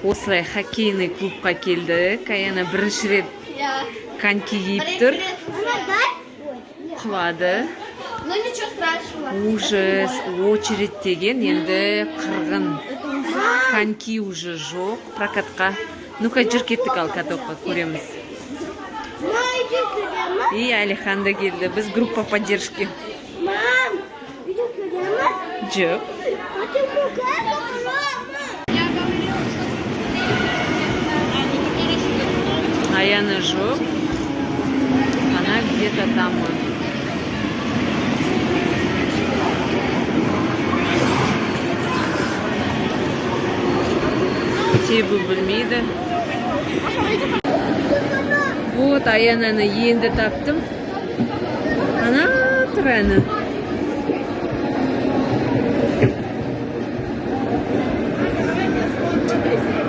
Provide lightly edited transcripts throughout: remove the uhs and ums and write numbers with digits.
Осылай хоккейный клубқа келдік. Аяна бірінші рет коньки киіп тұр. Құлады. Ну ничего страшного. Ужас, очередь деген енді қырғын. Коньки уже жоқ прокатқа. Ну-ка жүр кеттік ал катокқа көреміз. И Алихан да келді. Біз группа поддержки. Мам, видео көреміз? Жоқ. Аяна жоқ. Она где-то там. Себі білмейді. Вот, Аянаны енді таптым. Ана тұр әні.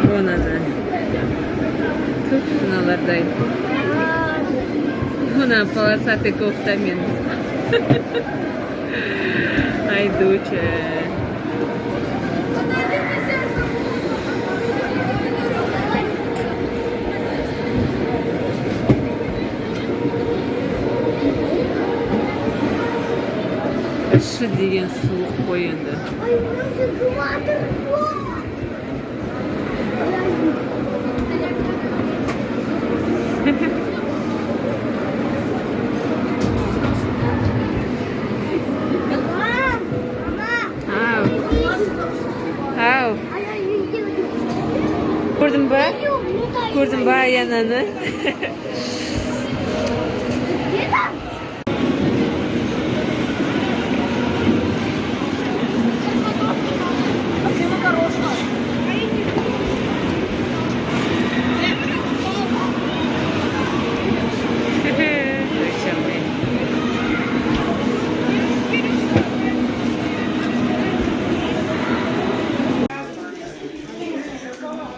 Вон она. Тут мыналардай. Мына полосатый кофтамен. Айдуча. Шы деген суық қой енді. Ау. Көрдің ба? Көрдің ба Аянаны?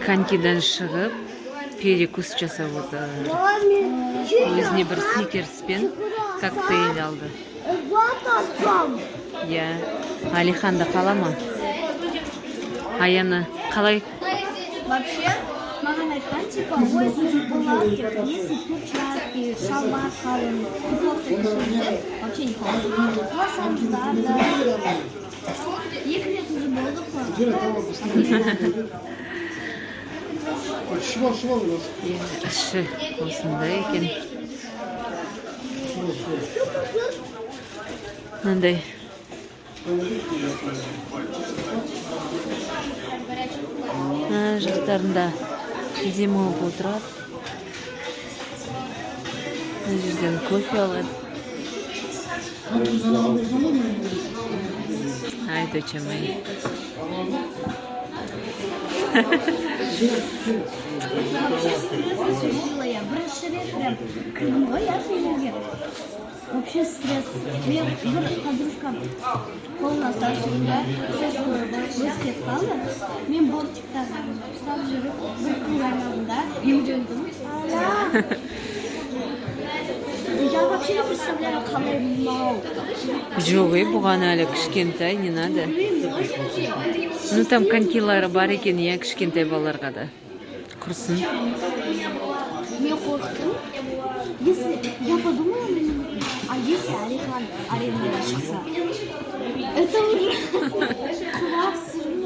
Конькидан шығып, перекус жасап отыр. Өзіне бір сникерспен коктейль алды. Я. Алихан да қалама. Аяна, қалай? Вообще, маған айтқан, типа, ой, сіз болады, если перчатки, шалбар қалың, кофта кисе, вообще не қалады. Классаңыздар да. Екі рет уже болды қой. Іші осындай екен. Мынандай. Жақтарында демалып отырады. Мына жерден кофе алады. Ай, доча моя. Вообще стресс ощутила я. Бірінші рет прям кірдім ғой, я сөйлеуге. Вообще стресс. Мен бір подружкам қолына ұстап жүрдім да, сосын өсіп қалды. Мен бортикта ұстап жүріп, бір круг айналдым да, емдендім. Я вообще не представляю, қалай мынау. Жоқ, бұған әлі кішкентай, не надо. Ну там конькилары бар екен, я кішкентай балаларға да. Құрсын. Мен қорқтым. Если я подумала, а если Алихан аренаға шықса? Это ужасно. Құлақ сырым.